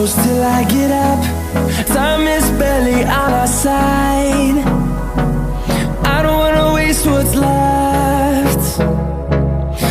close till I get up. Time is barely on our side. I don't wanna waste what's left.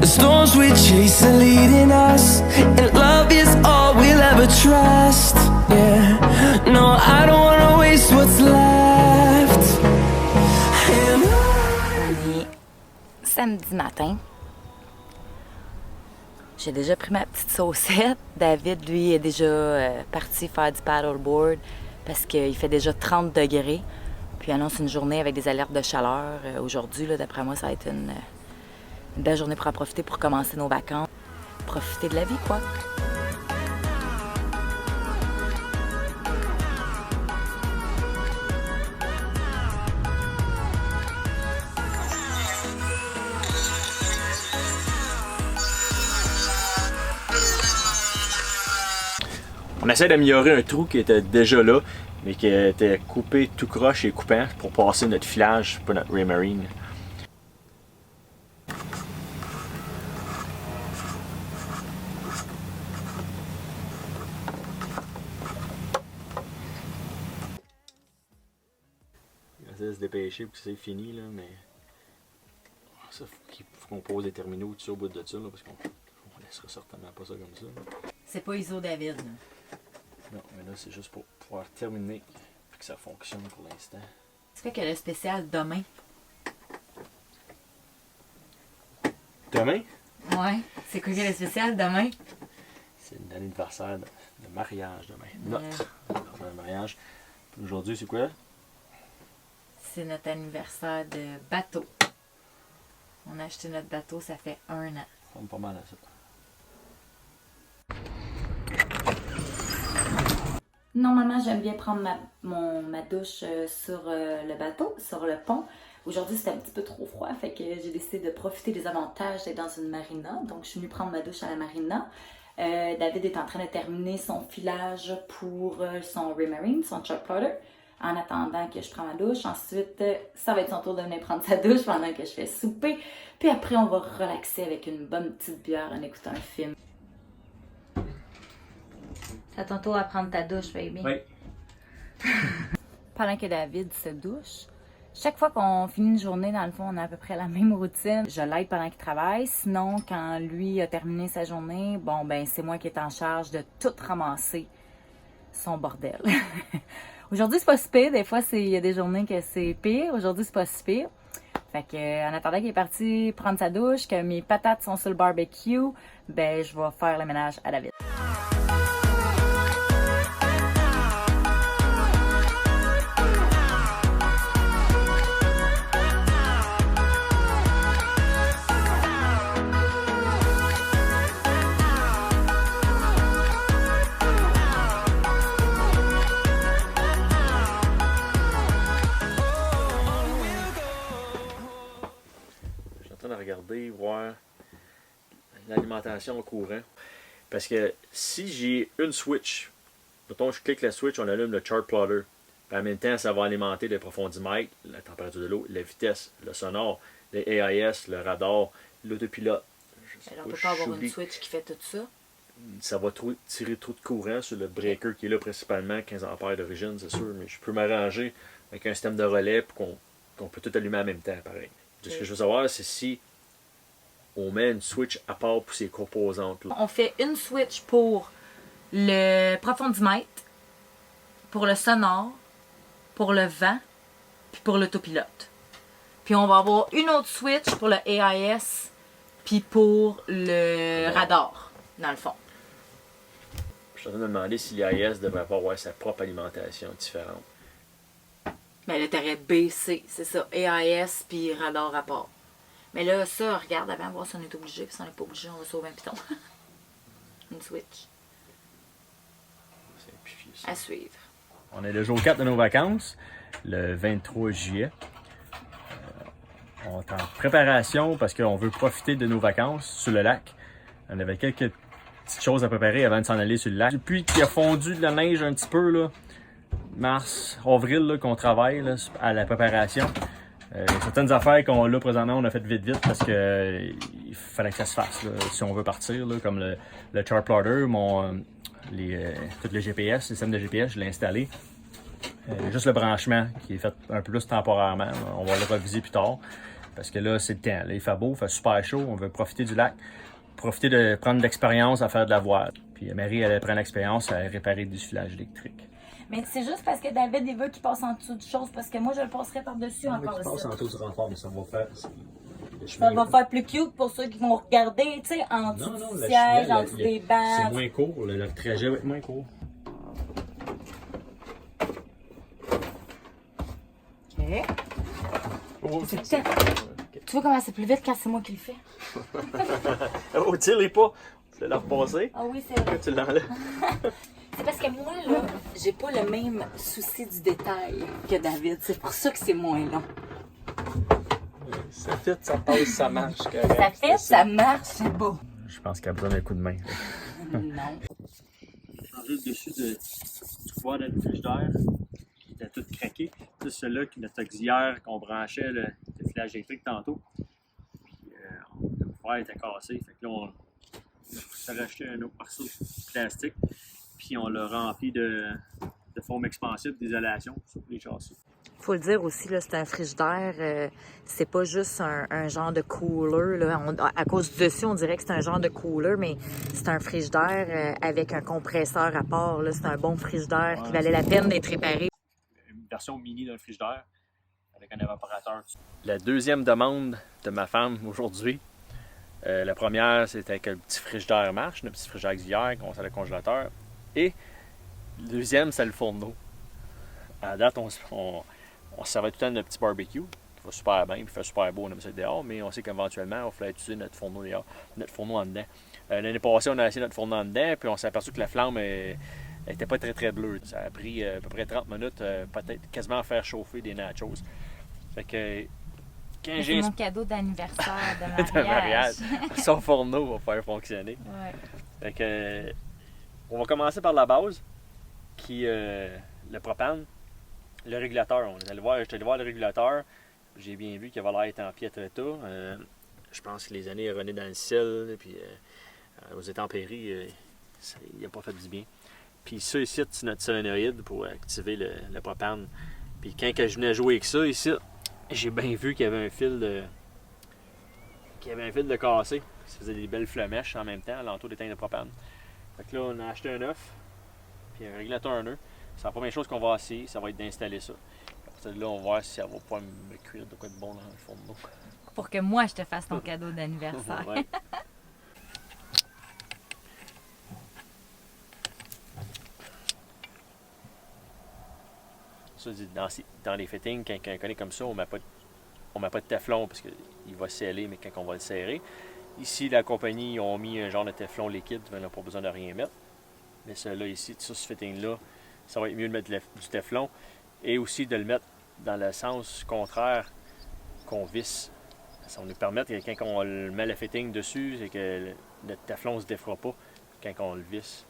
The storms we chase are leading us, and love is all we'll ever trust. Yeah, no, I don't wanna waste what's left. And On est samedi matin. J'ai déjà pris ma petite saucette. David, lui, est déjà parti faire du paddleboard parce qu'il fait déjà 30 degrés. Puis il annonce une journée avec des alertes de chaleur. Aujourd'hui, d'après moi, ça va être une belle journée pour en profiter pour commencer nos vacances. Profiter de la vie, quoi. On essaie d'améliorer un trou qui était déjà là, mais qui était coupé tout croche et coupant pour passer notre filage pour notre Raymarine. On essaie de se dépêcher pour que c'est fini, là, mais ça, faut qu'on pose des terminaux tout ça au bout de ça, là, parce qu'on laissera certainement pas ça comme ça. C'est pas ISO David, là. Non, mais là, c'est juste pour pouvoir terminer et que ça fonctionne pour l'instant. Tu fais que le spécial demain. Demain? Ouais. C'est quoi que le spécial demain? C'est l'anniversaire de mariage demain. Notre anniversaire de mariage. Aujourd'hui, c'est quoi? C'est notre anniversaire de bateau. On a acheté notre bateau, ça fait 1 an. Ça ressemble pas mal à ça. Normalement, j'aime bien prendre ma douche sur le bateau, sur le pont. Aujourd'hui, c'était un petit peu trop froid, fait que j'ai décidé de profiter des avantages d'être dans une marina. Donc, je suis venue prendre ma douche à la marina. David est en train de terminer son filage pour son Raymarine, son chart plotter, en attendant que je prenne ma douche. Ensuite, ça va être son tour de venir prendre sa douche pendant que je fais souper. Puis après, on va relaxer avec une bonne petite bière en écoutant un film. C'est à ton tour à prendre ta douche, baby. Oui. Pendant que David se douche, chaque fois qu'on finit une journée, dans le fond, on a à peu près la même routine. Je l'aide pendant qu'il travaille. Sinon, quand lui a terminé sa journée, bon, ben, c'est moi qui est en charge de tout ramasser son bordel. Aujourd'hui, c'est pas si pire. Des fois, il y a des journées que c'est pire. Aujourd'hui, c'est pas si pire. Fait que, en attendant qu'il est parti prendre sa douche, que mes patates sont sur le barbecue, ben, je vais faire le ménage à David. De regarder, voir l'alimentation au courant. Parce que si j'ai une switch, mettons je clique la switch, on allume le chart plotter. Puis en même temps, ça va alimenter le profondimètre, la température de l'eau, la vitesse, le sonore, les AIS, le radar, l'autopilote. Alors, on peut pas avoir une switch qui fait tout ça. Ça va tirer trop de courant sur le breaker qui est là principalement 15 ampères d'origine, c'est sûr, mais je peux m'arranger avec un système de relais pour qu'on peut tout allumer en même temps, pareil. Ce que je veux savoir, c'est si on met une switch à part pour ces composantes là. On fait une switch pour le profondimètre, pour le sonore, pour le vent, puis pour l'autopilote. Puis on va avoir une autre switch pour le AIS, puis pour le radar, dans le fond. Je suis en train de me demander si l'AIS devrait avoir sa propre alimentation différente. Mais là, t'aurais B, C, c'est ça, AIS puis radar à part. Mais là, ça, regarde avant, voir si on est obligé, puis si on n'est pas obligé, on va sauver un piton. Une switch. Simplifier ça. À suivre. On est le jour 4 de nos vacances, le 23 juillet. On est en préparation parce qu'on veut profiter de nos vacances sur le lac. On avait quelques petites choses à préparer avant de s'en aller sur le lac. Depuis qu'il a fondu de la neige un petit peu, là, mars, avril, là, qu'on travaille là, à la préparation. Certaines affaires qu'on a là présentement, on a fait vite parce que il fallait que ça se fasse là, si on veut partir, là, comme le chart plotter, mon tout le GPS, le système de GPS, je l'ai installé. Juste le branchement qui est fait un peu plus temporairement. On va le reviser plus tard. Parce que là, c'est le temps. Là, il fait beau, il fait super chaud. On veut profiter du lac. Profiter de prendre de l'expérience à faire de la voile. Puis Marie, elle prend l'expérience à réparer du filage électrique. Mais c'est juste parce que David, il veut qu'il passe en dessous de choses. Parce que moi, je le passerai par-dessus encore passe en dessous du renfort, mais ça va faire... Ça va faire plus cute pour ceux qui vont regarder, tu sais, en dessous du siège, en dessous des bancs. C'est moins court, le trajet va être moins court. OK. Oh, Tu vois comment c'est plus vite quand c'est moi qui le fais? oh, tire-les pas! Tu l'as repassé? Ah oui, c'est vrai. Tu l'enlèves. C'est parce que moi, là, j'ai pas le même souci du détail que David. C'est pour ça que c'est moins long. Ça fait, ça passe, ça marche. Ça fait, ça marche, c'est beau. Je pense qu'il a besoin d'un coup de main. Non. Changer le dessus du foie de la frigidaire qui était tout craqué. C'est celui-là, notre auxiliaire qu'on branchait le filage électrique tantôt. Puis le foie était cassé. Fait que là, on s'est racheté un autre morceau de plastique. Puis on l'a rempli de foam expansif d'isolation sur les châssis. Faut le dire aussi, là, c'est un frigidaire, c'est pas juste un genre de cooler. Là. À cause du dessus, on dirait que c'est un genre de cooler, mais c'est un frigidaire avec un compresseur à part. C'est un bon frigidaire qui valait la peine d'être réparé. Une version mini d'un frigidaire avec un évaporateur. La deuxième demande de ma femme aujourd'hui, la première, c'était que le petit frigidaire marche, le petit frigidaire auxiliaire, qu'on sert le congélateur. Et le deuxième, c'est le fourneau. À date, on se servait tout le temps de notre petit barbecue, qui va super bien, puis il fait super beau, on aime ça dehors, mais on sait qu'éventuellement, il fallait utiliser notre fourneau dehors, notre fourneau en dedans. L'année passée, on a essayé notre fourneau en dedans, puis on s'est aperçu que la flamme n'était pas très très bleue. Ça a pris à peu près 30 minutes, peut-être quasiment à faire chauffer des nachos. Fait que quand C'est mon cadeau d'anniversaire de de mariage, son fourneau va faire fonctionner. Ouais. Fait que on va commencer par la base, qui le propane. Le régulateur, j'étais allé voir le régulateur. J'ai bien vu qu'il avait l'air d'être en piètre état. Je pense que les années erronées dans le ciel, puis aux intempéries, il n'a pas fait du bien. Puis ça ici, c'est notre solénoïde pour activer le propane. Puis quand je venais jouer avec ça ici, j'ai bien vu qu'il y avait un fil de cassé. Ça faisait des belles flamèches en même temps à l'entour des tanks de propane. Fait que là, on a acheté un œuf, puis un régulateur neuf. C'est la première chose qu'on va essayer, ça va être d'installer ça. Après là, on va voir si ça va pouvoir me cuire de quoi de bon dans le fourneau. Pour que moi, je te fasse ton cadeau d'anniversaire. Ouais. Ça, dans les fittings, quand on connaît comme ça, on ne met pas de téflon parce qu'il va sceller, mais quand on va le serrer. Ici, la compagnie, ils ont mis un genre de téflon liquide, mais on n'a pas besoin de rien mettre. Mais celui-là ici, sur ce fitting-là, ça va être mieux de mettre du téflon et aussi de le mettre dans le sens contraire qu'on visse. Ça va nous permettre que quand on met le fitting dessus, c'est que le téflon ne se défera pas quand on le visse.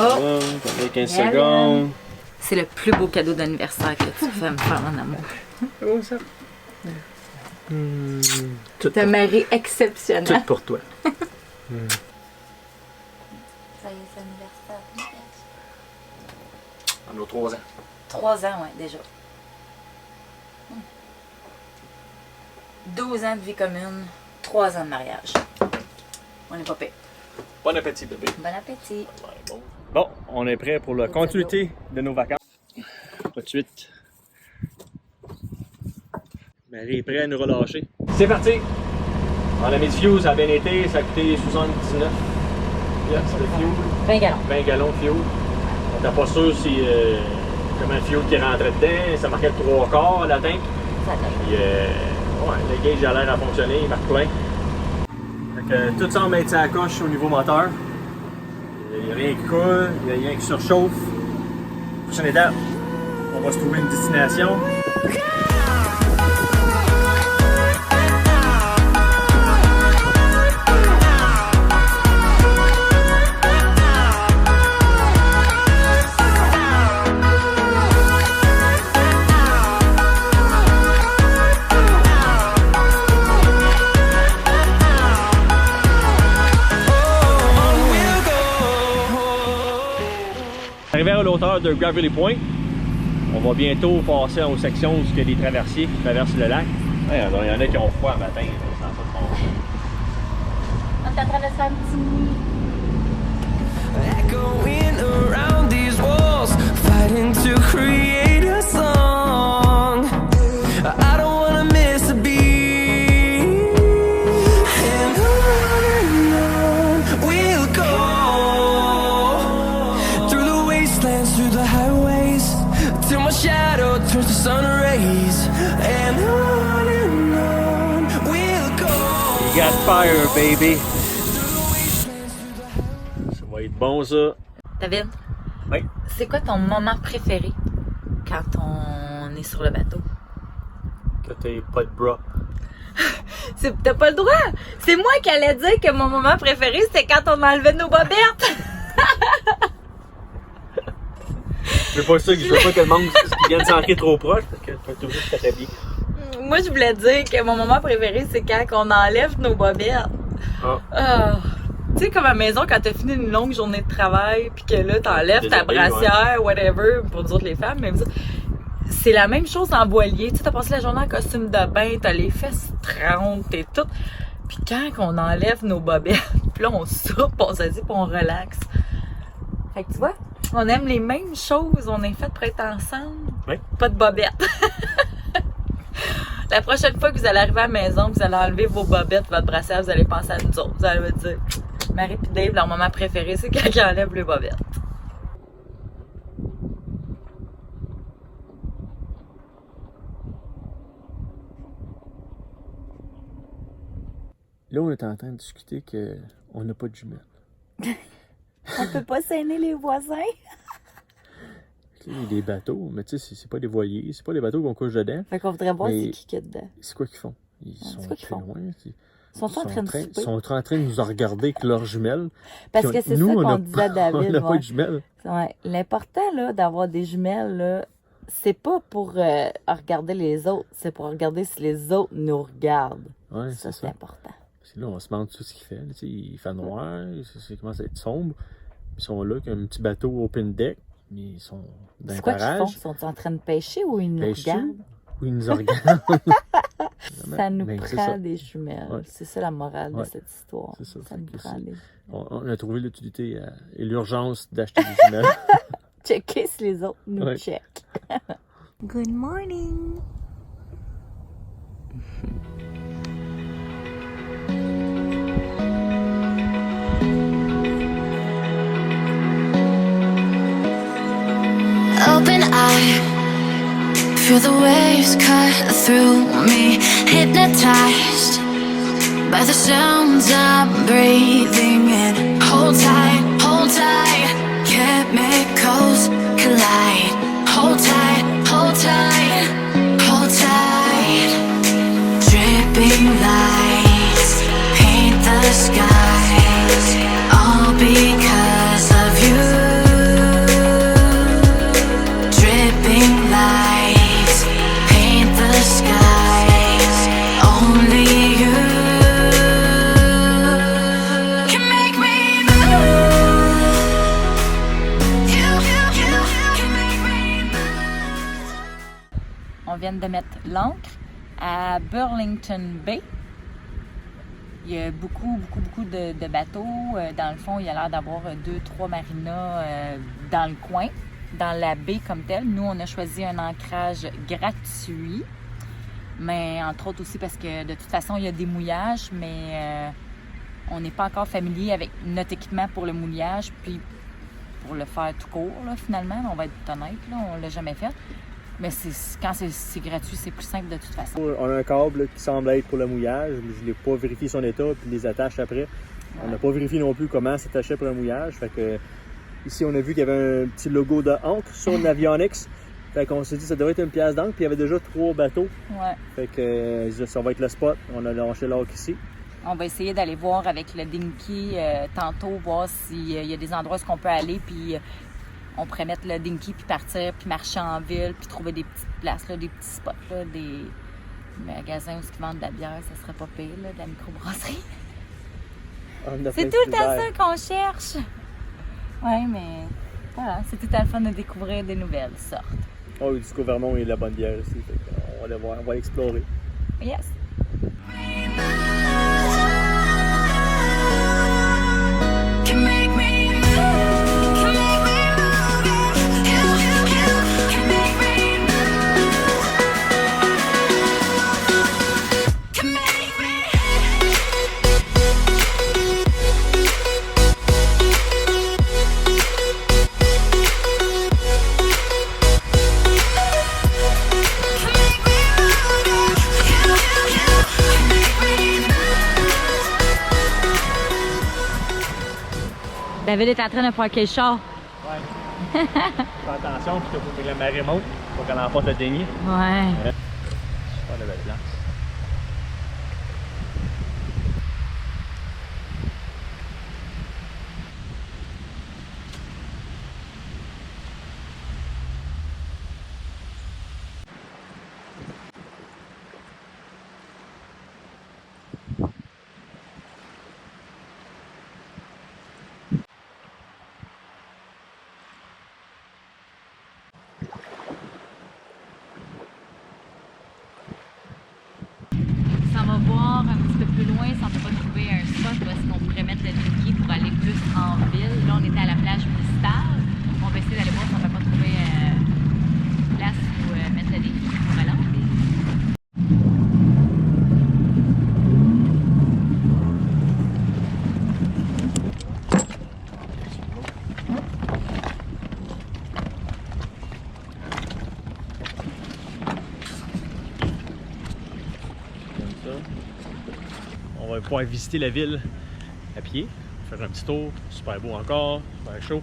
Oh. 15 secondes. C'est le plus beau cadeau d'anniversaire que tu fais me faire, mon amour. Oh, ça. Tout T'as un mari exceptionnel. Tout pour toi. Ça y est, c'est anniversaire. On a 3 ans. 3 ans, oui, déjà. 12 ans de vie commune, 3 ans de mariage. On est pas payé. Bon appétit, bébé. Bon appétit. Bon, on est prêt pour la continuité de nos vacances. Pas de suite. Marie est prête à nous relâcher. C'est parti! On a mis du fuel, ça a bien été, ça a coûté 79. Yeah, c'est le fuel. 20 gallons. 20 gallons de fuel. On n'était pas sûr si comment le fuel qui rentrait dedans, ça marquait le 3/4 la tank. Ça Puis ouais, le gauge a l'air à fonctionner, il marque plein. Fait que tout semble être à la coche au niveau moteur. Il n'y a rien qui coule, il n'y a rien qui surchauffe. Prochaine étape, On va se trouver une destination. Arrivé à l'auteur de Gravelly Point, on va bientôt passer aux sections où il y a des traversiers qui traversent le lac. Ouais, il y en a qui ont froid le matin, ça n'a pas de bon sens. On est en train de se faire un petit nid. Echoing around these walls, fighting to create a song. I don't wanna miss a beat. And on we'll go, through the wastelands, through the highways, till my shadow turns to sun rays. And on we'll go. You got fire, baby! Ça va être bon, ça. David, Oui. c'est quoi ton moment préféré quand on est sur le bateau? Que t'aies pas de bras. T'as pas le droit! C'est moi qui allais dire que mon moment préféré, c'était quand on enlevait nos bobettes! Je veux pas ça, je veux pas que le monde vienne s'ancrer trop proche parce que tu vas toujours te t'habiller. Moi, je voulais dire que mon moment préféré, c'est quand on enlève nos bobettes. Ah. Ah. Tu sais, comme à la maison, quand t'as fini une longue journée de travail, puis que là, t'enlèves ta Déshabillé, brassière, whatever, pour nous autres les femmes, mais c'est la même chose en voilier. Tu sais, t'as passé la journée en costume de bain, t'as les fesses 30 et tout. Puis quand on enlève nos bobettes, puis là, on soupe, on s'assit, puis on relaxe. Fait que tu vois, on aime les mêmes choses, on est fait pour être ensemble. Oui. Pas de bobettes. La prochaine fois que vous allez arriver à la maison, vous allez enlever vos bobettes, votre brassière, vous allez penser à nous autres. Vous allez me dire, Marie et Dave, leur moment préféré, c'est quand ils enlèvent les bobettes. Là, on est en train de discuter qu'on n'a pas de jumelles. On peut pas saigner les voisins. Il y a des bateaux, mais tu sais, c'est pas des voiliers, c'est pas des bateaux qu'on couche dedans. Fait qu'on voudrait voir Mais c'est qui est dedans. c'est quoi qu'ils font? Ils sont c'est quoi qu'ils très font? loin. Ils sont en train de souper. Ils sont en train de nous regarder avec leurs jumelles. Parce Puis que c'est ça nous, on qu'on a disait à pas- David. On n'a pas ouais. de jumelles. Ouais. L'important là, d'avoir des jumelles, là, c'est pas pour regarder les autres, c'est pour regarder si les autres nous regardent. Ouais, Ça, c'est c'est ça. important. Parce que là, on se demande tout ce qu'il fait. Là, tu sais, il fait noir, ça commence à être sombre. Ils sont là, avec un petit bateau open deck, mais ils sont dans C'est le quoi qu'ils font? garage. Ils sont en train de pêcher ou ils nous Pêchent-tu? regardent? Ou ils nous regardent. Ça nous Ben, c'est prend ça. des jumelles. Ouais. C'est ça la morale de Ouais. cette histoire. C'est ça. Ça nous Fait que prend c'est- des... On a trouvé l'utilité et l'urgence d'acheter des jumelles. Checker si les autres nous Ouais. checkent. Good morning! Open eye, feel the waves cut through me. Hypnotized by the sounds I'm breathing in. Hold tight, chemicals collide. Hold tight, hold tight, hold tight. Dripping lights paint the skies, all because of you. Dripping lights paint the skies, only you can make me move. You can make me move. On vient de mettre l'ancre à Burlington Bay. Il y a beaucoup de bateaux. Dans le fond, il y a l'air d'avoir 2-3 marinas dans le coin, dans la baie comme telle. Nous, on a choisi un ancrage gratuit, mais entre autres aussi parce que de toute façon, il y a des mouillages, mais on n'est pas encore familier avec notre équipement pour le mouillage, puis pour le faire tout court, là, finalement. On va être honnête, là, on l'a jamais fait. Mais quand c'est gratuit, c'est plus simple de toute façon. On a un câble là, qui semble être pour le mouillage. Je n'ai pas vérifié son état puis les attaches après. On n'a pas vérifié non plus comment s'attachait pour le mouillage. Fait que, ici, on a vu qu'il y avait un petit logo de Ancre sur Navionics. Fait qu'on s'est dit ça devrait être une pièce d'encre, puis il y avait déjà 3 bateaux. Ouais. Fait que ça va être le spot. On a lâché l'arc ici. On va essayer d'aller voir avec le dinky tantôt, voir s'il y a des endroits où on peut aller, puis on pourrait mettre le dinky, puis partir, puis marcher en ville, puis trouver des petites places, là, des petits spots, là, des magasins où ils vendent de la bière, ça serait pas pire, là, de la microbrasserie. C'est tout le temps ça qu'on cherche. Ouais, mais voilà, c'est tout à le fun de découvrir des nouvelles sortes. Oh, du Vermont et de la bonne bière aussi. On va aller voir, on va explorer. Yes. Can make me move, can make me move, you can make me move, can make me. David est en train de parquer le char. Ouais. Fais attention, puis faut que la marée monte, faut qu'elle emporte le déni. Ouais. Super de belle place. Ça va voir un petit peu plus loin si on peut pas trouver un spot où est-ce qu'on pourrait mettre le dinky pour aller plus en ville. Là, on était à la plage municipale. On va essayer d'aller voir si on peut pas trouver une place où mettre le dinky pour aller en ville. On va pouvoir visiter la ville à pied, faire un petit tour, super beau encore, super chaud.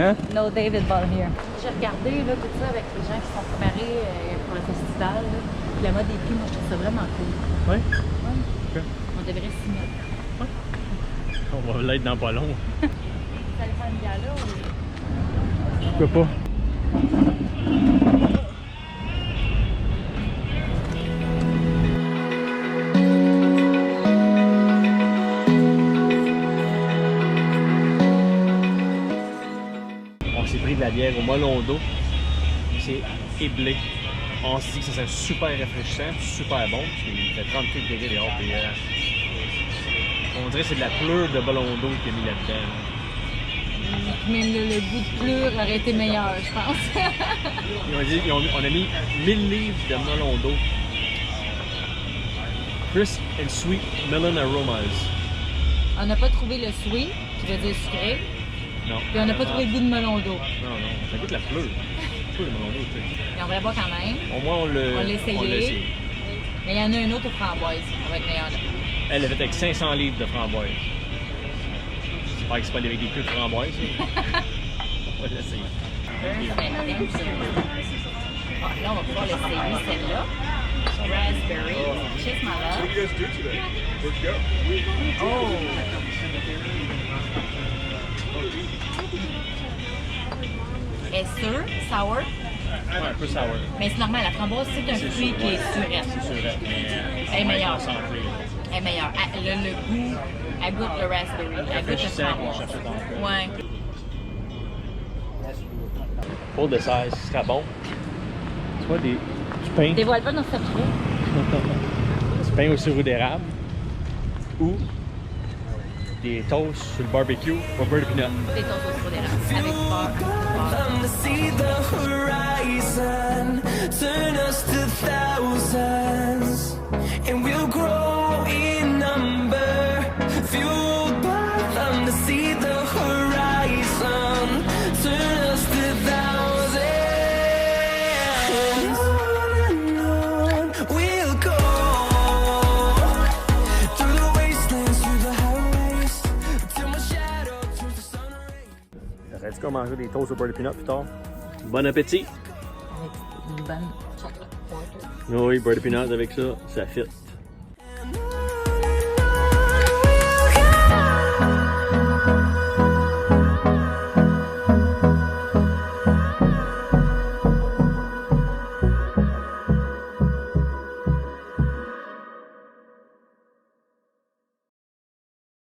Hein? No David Ball here. J'ai regardé là, tout ça avec les gens qui sont préparés pour le festival. Là. Puis la mode des pieds, moi je trouve ça vraiment cool. Oui? Ouais. Ok. On devrait s'y mettre. On va l'être dans pas long. Ça allait faire une gala ou... Pourquoi pas? On s'est pris de la bière au melon d'eau. C'est éblé. On s'est dit que ça serait super rafraîchissant, super bon. Il fait 38 degrés dehors. Puis, on dirait que c'est de la pleure de ballon d'eau qu'il a mis là-dedans. Même le goût de pleure aurait été meilleur, je pense. On a mis 1000 livres de melon d'eau. Crisp and sweet melon aromas. On n'a pas trouvé le sweet, qui veut dire sucré. Non. Puis on n'a pas trouvé le goût de melon d'eau. Non, ça goûte la pleure. C'est pas le melon d'eau, tu sais. Mais on va la boire quand même. Au moins, on l'a essayé. Mais il y en a un autre aux framboises. Ça va être meilleur là. Elle est faite avec 500 livres de framboises. J'espère que c'est pas avec des queues de framboises. On va l'essayer. Ah, là, on va pouvoir l'essayer, celle-là. Raspberry. Cheers, my love. Oh! Est-ce sour? Ouais, un peu sour. Mais c'est normal, la framboise, c'est un fruit qui est surette. C'est surette, mais Elle est meilleure. concentré. Elle est meilleure. Le goût, elle goûte le raspberry. Elle goûte le framboise. Ouais. Pour le dessert, ce sera bon. Soit du pain. Dévoile pas dans cette trou. Du pain au sirop d'érable. Ou des toasts sur le barbecue au beurre de peanut. Des toasts au sirop d'érable. Avec du beurre. Come to see the horizon, turn us to thousands, and we'll grow in number, fueled by them to see the horizon, turn us to thousands, and on we'll go, through the wastelands, through the highways, Est-ce qu'on mangerait des toasts au beurre de peanut plus tard? Bon appétit! Avec une bonne chocolat. Oui, beurre de peanut avec ça, ça fit.